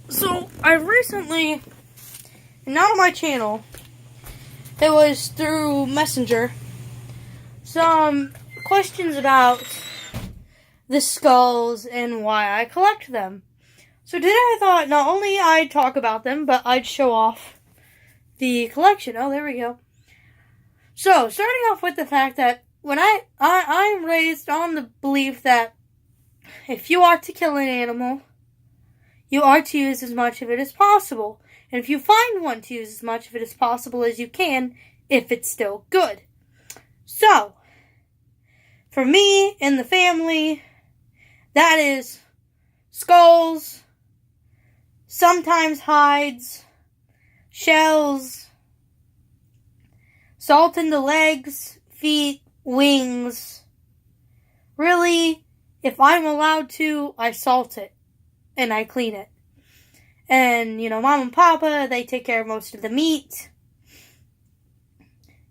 So, I've recently, not on my channel, it was through Messenger, some questions about the skulls and why I collect them. So today I thought not only I'd talk about them, but I'd show off the collection. Oh, there we go. So, starting off with the fact that when I'm raised on the belief that if you are to kill an animal, you are to use as much of it as possible. And if you find one, to use as much of it as possible as you can, if it's still good. So, for me and the family, that is skulls, sometimes hides, shells, salt in the legs, feet, wings. Really, if I'm allowed to, I salt it. And I clean it. And, Mom and Papa, they take care of most of the meat.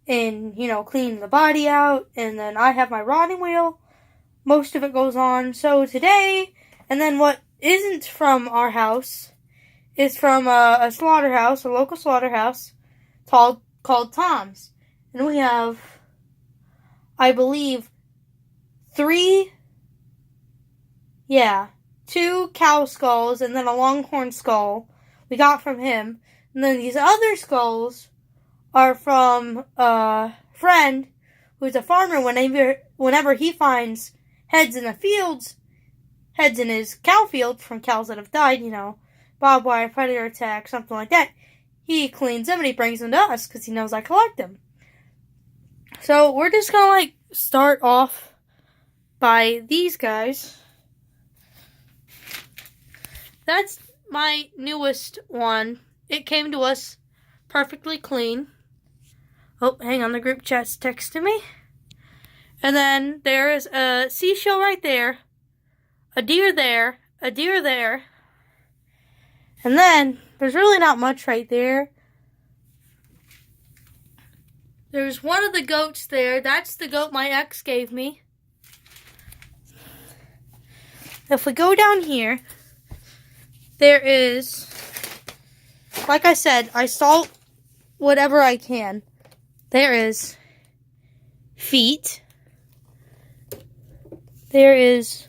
And, clean the body out. And then I have my rotting wheel. Most of it goes on. So today, and then what isn't from our house is from a slaughterhouse, a local slaughterhouse, called Tom's. And we have, I believe, 2 cow skulls and then a longhorn skull we got from him. And then these other skulls are from a friend who's a farmer. Whenever he finds heads in the fields, heads in his cow field from cows that have died, barbed wire, predator attack, something like that, he cleans them and he brings them to us because he knows I collect them. So we're just going to start off by these guys. That's my newest one. It came to us perfectly clean. Oh, hang on, the group chat's texting me. And then there is a seashell right there, a deer there, a deer there. And then there's really not much right there. There's one of the goats there. That's the goat my ex gave me. If we go down here, there is, like I said, I salt whatever I can. There is feet. There is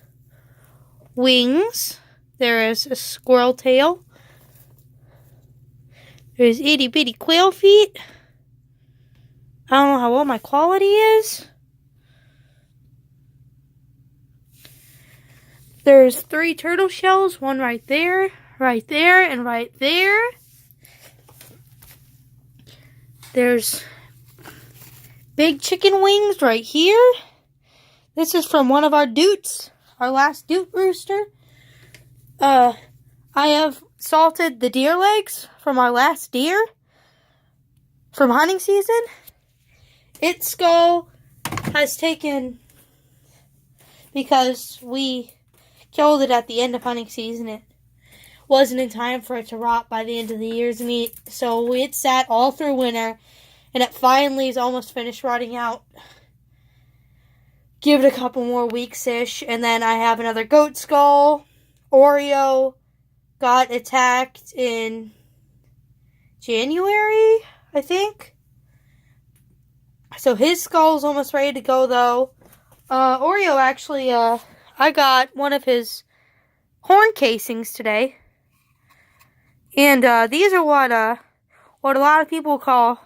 wings. There is a squirrel tail. There's itty bitty quail feet. I don't know how well my quality is. There's 3 turtle shells, one right there, and right there. There's big chicken wings right here. This is from one of our doots, our last doot rooster. I have salted the deer legs from our last deer from hunting season. Its skull has taken, because we killed it at the end of hunting season, it wasn't in time for it to rot by the end of the year's meat. So it sat all through winter, and it finally is almost finished rotting out. Give it a couple more weeks-ish, and then I have another goat skull. Oreo got attacked in January, I think. So his skull's almost ready to go, though. Oreo actually, I got one of his horn casings today. And these are what a lot of people call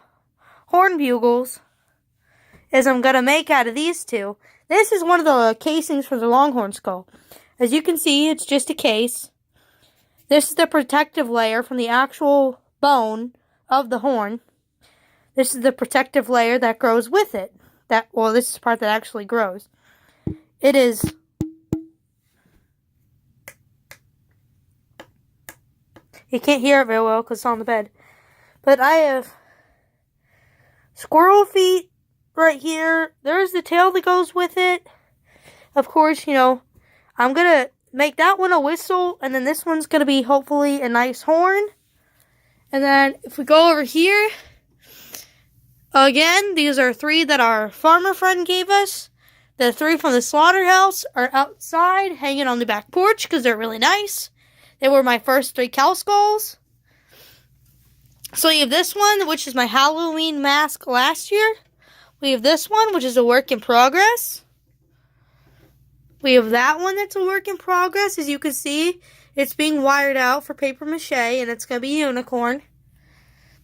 horn bugles. Is I'm going to make out of these 2. This is one of the casings for the longhorn skull. As you can see, it's just a case. This is the protective layer from the actual bone of the horn. This is the protective layer that grows with it. This is the part that actually grows. It is... You can't hear it very well because it's on the bed. But I have squirrel feet right here. There's the tail that goes with it. Of course, I'm going to make that one a whistle. And then this one's going to be hopefully a nice horn. And then if we go over here, again, these are 3 that our farmer friend gave us. The 3 from the slaughterhouse are outside hanging on the back porch because they're really nice. They were my first 3 cow skulls. So we have this one, which is my Halloween mask last year. We have this one, which is a work in progress. We have that one that's a work in progress. As you can see, it's being wired out for paper mache, and it's going to be a unicorn.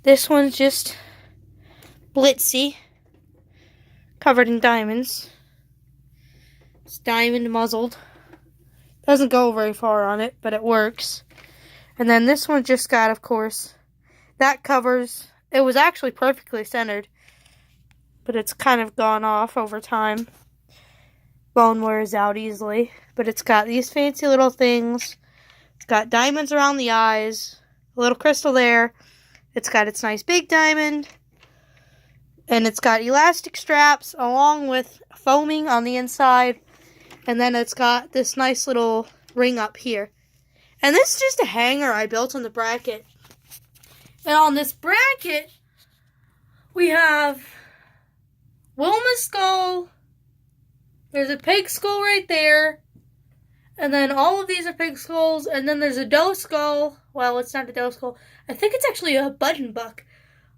This one's just glitzy, covered in diamonds. It's diamond muzzled. Doesn't go very far on it, but it works. And then this one just got, of course, that covers. It was actually perfectly centered, but it's kind of gone off over time. Bone wears out easily, but it's got these fancy little things. It's got diamonds around the eyes, a little crystal there. It's got its nice big diamond, and it's got elastic straps along with foaming on the inside, and then it's got this nice little ring up here. And this is just a hanger I built on the bracket. And on this bracket, we have Wilma's skull. There's a pig skull right there. And then all of these are pig skulls. And then there's a doe skull. Well, it's not a doe skull. I think it's actually a button buck.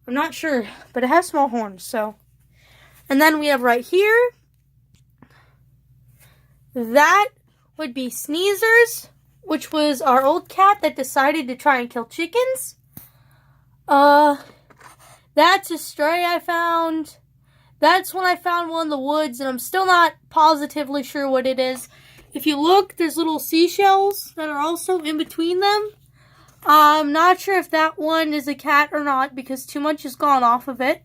I'm not sure. But it has small horns, so. And then we have right here. That would be Sneezers, which was our old cat that decided to try and kill chickens. That's a stray I found. That's when I found one in the woods, and I'm still not positively sure what it is. If you look, there's little seashells that are also in between them. I'm not sure if that one is a cat or not, because too much has gone off of it.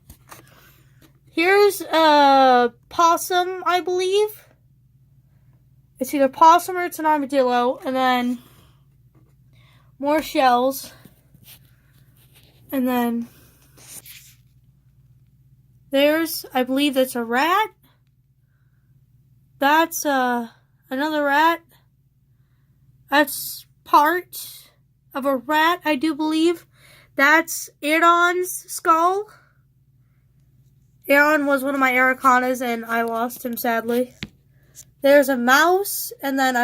Here's a possum, I believe. It's either possum or it's an armadillo, and then more shells. And then there's, I believe that's a rat. That's another rat. That's part of a rat, I do believe. That's Aaron's skull. Aaron was one of my Aracanas, and I lost him, sadly. There's a mouse, and then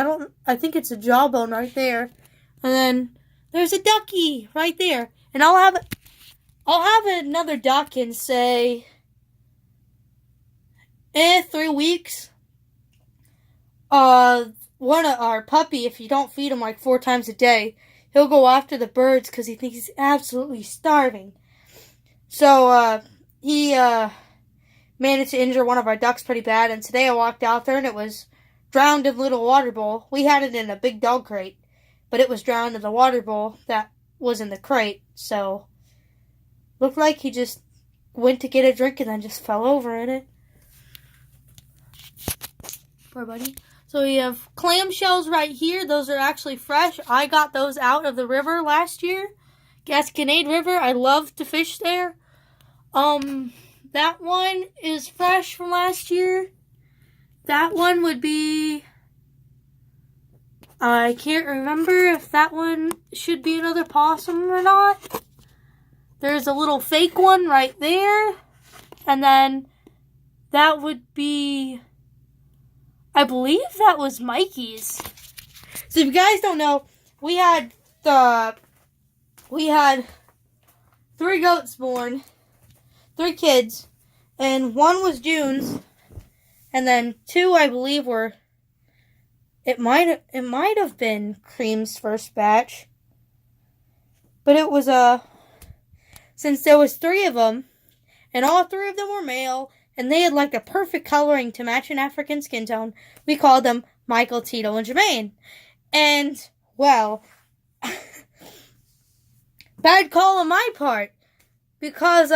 I think it's a jawbone right there. And then there's a ducky right there. And I'll have another duck in, say, 3 weeks. One of our puppy, if you don't feed him like 4 times a day, he'll go after the birds because he thinks he's absolutely starving. So, he managed to injure one of our ducks pretty bad, and today I walked out there and it was drowned in a little water bowl. We had it in a big dog crate, but it was drowned in the water bowl that was in the crate, so looked like he just went to get a drink and then just fell over in it. Poor buddy. So we have clamshells right here. Those are actually fresh. I got those out of the river last year. Gasconade River. I love to fish there. That one is fresh from last year. That one would be, I can't remember if that one should be another possum or not. There's a little fake one right there. And then that would be, I believe that was Mikey's. So if you guys don't know, we had 3 goats born, 3 kids, and 1 was June's, and then 2 I believe were, it might have been Cream's first batch, but it was since there was 3 of them, and all 3 of them were male, and they had like a perfect coloring to match an African skin tone, we called them Michael, Tito, and Jermaine. And, well, bad call on my part, because,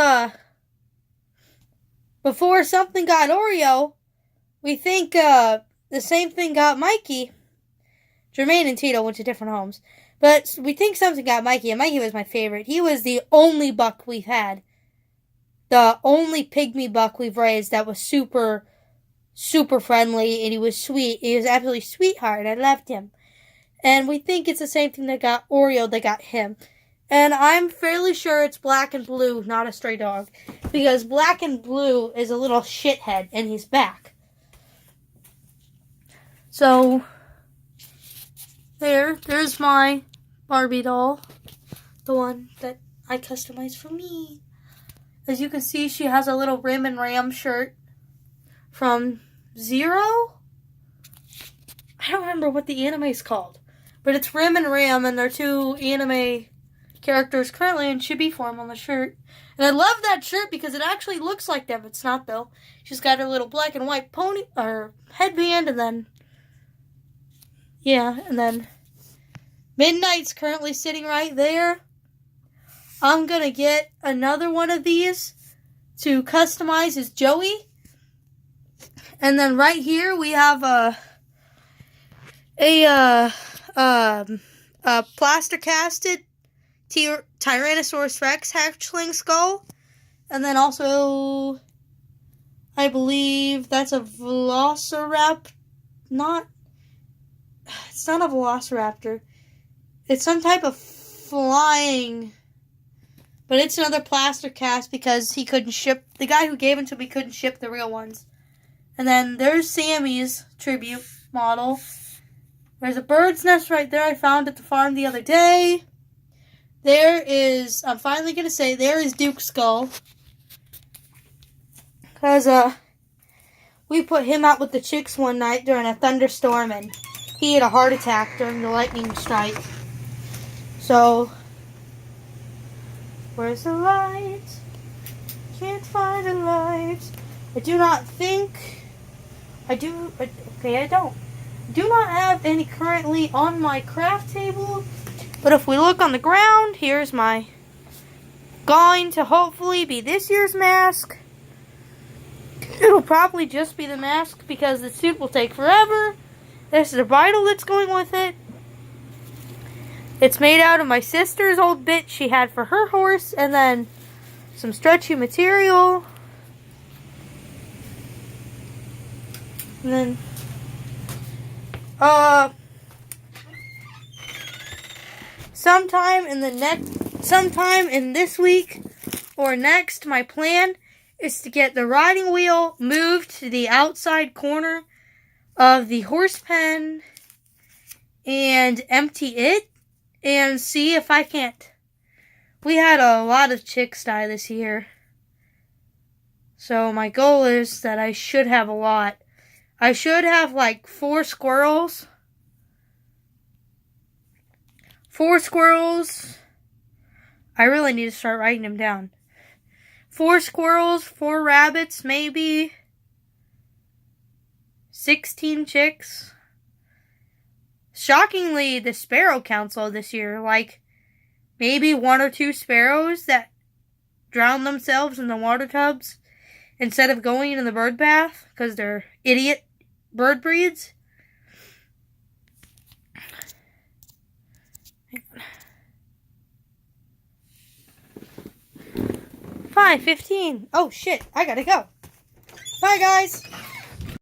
before something got Oreo, we think, the same thing got Mikey. Jermaine and Tito went to different homes. But we think something got Mikey, and Mikey was my favorite. He was the only buck we've had. The only pygmy buck we've raised that was super, super friendly, and he was sweet. He was absolutely sweetheart. I loved him. And we think it's the same thing that got Oreo that got him. And I'm fairly sure it's Black and Blue, not a stray dog. Because Black and Blue is a little shithead, and he's back. So, there's my Barbie doll. The one that I customized for me. As you can see, she has a little Rim and Ram shirt from Zero? I don't remember what the anime is called. But it's Rim and Ram, and they're two anime characters currently in chibi form on the shirt. And I love that shirt because it actually looks like them. It's not, though. She's got her little black and white pony, or headband, and then... yeah, and then... Midnight's currently sitting right there. I'm going to get another one of these to customize as Joey. And then right here we have a plaster casted Tyrannosaurus Rex hatchling skull. And then also, I believe that's a Velociraptor. It's not a Velociraptor. It's some type of flying, but it's another plaster cast because he couldn't ship, the guy who gave them to me couldn't ship the real ones. And then there's Sammy's tribute model. There's a bird's nest right there I found at the farm the other day. There is, I'm finally going to say, there is Duke's skull. Because we put him out with the chicks one night during a thunderstorm and he had a heart attack during the lightning strike. So, where's the light? Can't find a light. I do not think, I don't. Do not have any currently on my craft table. But if we look on the ground, here's my going to hopefully be this year's mask. It'll probably just be the mask because the suit will take forever. There's the bridle that's going with it. It's made out of my sister's old bit she had for her horse, and then some stretchy material. And then, sometime in this week or next, my plan is to get the riding wheel moved to the outside corner of the horse pen and empty it and see if I can't. We had a lot of chicks die this year. So my goal is that I should have a lot. I should have like 4 squirrels. 4 squirrels. I really need to start writing them down. 4 squirrels, 4 rabbits, maybe 16 chicks. Shockingly, the sparrow counts low this year. Like, maybe 1 or 2 sparrows that drown themselves in the water tubs instead of going in the bird bath because they're idiot bird breeds. 5:15. Oh shit, I gotta go. Bye guys.